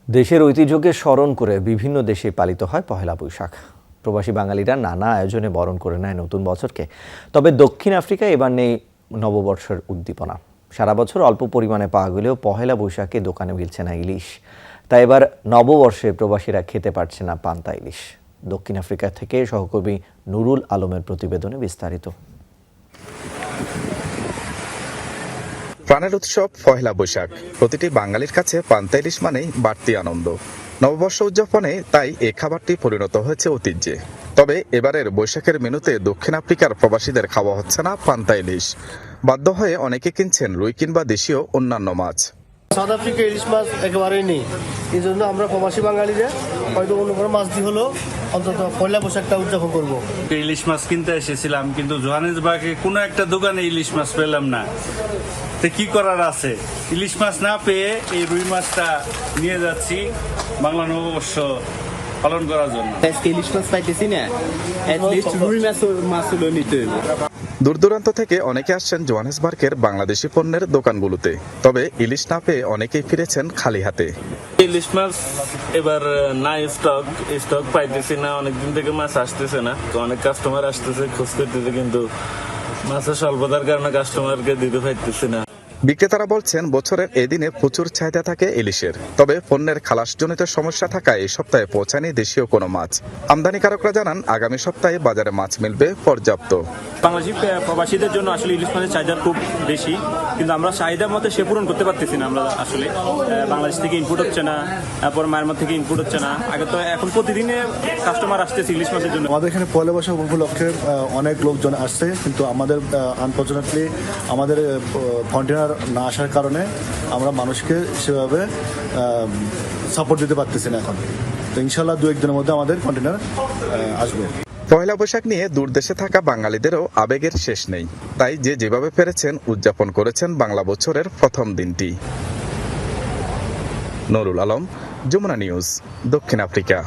দেশের ঐতিহ্যকে স্মরণ করে বিভিন্ন দেশে পালিত হয় পহেলা বৈশাখ। প্রবাসী বাঙালিরা নানা আয়োজনে বরণ করে নেয় নতুন বছরকে। তবে দক্ষিণ আফ্রিকায় এবার নেই নববর্ষের উদ্দীপনা। সারা বছর অল্প পরিমাণে পাওয়া গেলেও পহেলা বৈশাখে দোকানে মিলছে না ইলিশ। তাই এবার নববর্ষে প্রবাসীরা খেতে পারছে না পান্তা ইলিশ। দক্ষিণ আফ্রিকা থেকে সহকর্মী নুরুল আলমের প্রতিবেদনে বিস্তারিত। প্রাণের উৎসব পহেলা বৈশাখ। প্রতিটি বাঙালির কাছে পান্তা ইলিশ মানেই বাড়তি আনন্দ। নববর্ষ উদযাপনে তাই এই খাবারটি পরিণত হয়েছে ঐতিহ্যে। তবে এবারের বৈশাখের মেনুতে দক্ষিণ আফ্রিকার প্রবাসীদের খাওয়া হচ্ছে না পান্তা ইলিশ। বাধ্য হয়ে অনেকে কিনছেন রুই কিংবা দেশীয় অন্যান্য মাছ। সাউথ আফ্রিকা ইলিশ মাছ একেবারেই নেই। এই জন্য আমরা প্রবাসী বাঙালিরা হয়তো অন্য কোনো মাছ দিয়ে হলেও অন্তত পয়লা বৈশাখটা উদযাপন করবো। ইলিশ মাছ কিনতে এসেছিলাম, কিন্তু জোহানেসবার্গে কোনো একটা দোকানে ইলিশ মাছ পেলাম না। তো কি করার আছে, ইলিশ মাছ না পেয়ে এই রুই মাছটা নিয়ে যাচ্ছি বাংলা নববর্ষ পালন করার জন্য। ইলিশ মাছ পাইতেছি না, রুই মাছ হলো নিতে হইব। দূর দূরান্ত থেকে অনেকে আসছেন জোহানেসবার্গের বাংলাদেশি পণ্যের দোকানগুলোতে। তবে ইলিশ না পেয়ে অনেকেই ফিরেছেন খালি হাতে। ইলিশ মাছ এবার নাই, স্টক পাইতেছি না। অনেকদিন থেকে মাছ আসতেছে না, তো অনেক কাস্টমার আসতেছে খোঁজ করতেছে, কিন্তু মাছের স্বল্পতার কারণে কাস্টমারকে দিতে পারতেছি না। বিক্রেতারা বলছেন বছরের এই দিনে প্রচুর চাহিদা থাকে ইলিশের। তবে পণ্যের খালাসজনিত সমস্যা থাকায় এই সপ্তাহে পৌঁছায়নি দেশীয় কোনো মাছ। আমদানিকারকরা জানান আগামী সপ্তাহে বাজারে মাছ মিলবে পর্যাপ্ত। বাংলাদেশি প্রবাসীদের জন্য আসলে ইলিশ মাছের চাহিদা খুব বেশি, কিন্তু আমরা চাহিদার মধ্যে সে পূরণ করতে পারতেছি না। আমরা আসলে বাংলাদেশ থেকে ইনপুট হচ্ছে না, তারপর মায়ানমার থেকে ইনপুট হচ্ছে না। আগে তো এখন প্রতিদিনে কাস্টমার আসতেছে ইলিশ মাছের জন্য। আমাদের এখানে পয়লা বৈশাখ উপলক্ষে অনেক লোকজন আসছে, কিন্তু আমাদের আনফর্চুনেটলি আমাদের কন্টেনার না আসার কারণে আমরা মানুষকে সেভাবে সাপোর্ট দিতে পারতেছি না এখন। তো ইনশাল্লাহ 2-1 দিনের মধ্যে আমাদের কন্টেনার আসবে। পয়লা বৈশাখ নিয়ে দূর দেশে থাকা বাঙালিদেরও আবেগের শেষ নেই। তাই যে যেভাবে পেরেছেন উদযাপন করেছেন বাংলা বছরের প্রথম দিনটি। নুরুল আলম, যমুনা নিউজ, দক্ষিণ আফ্রিকা।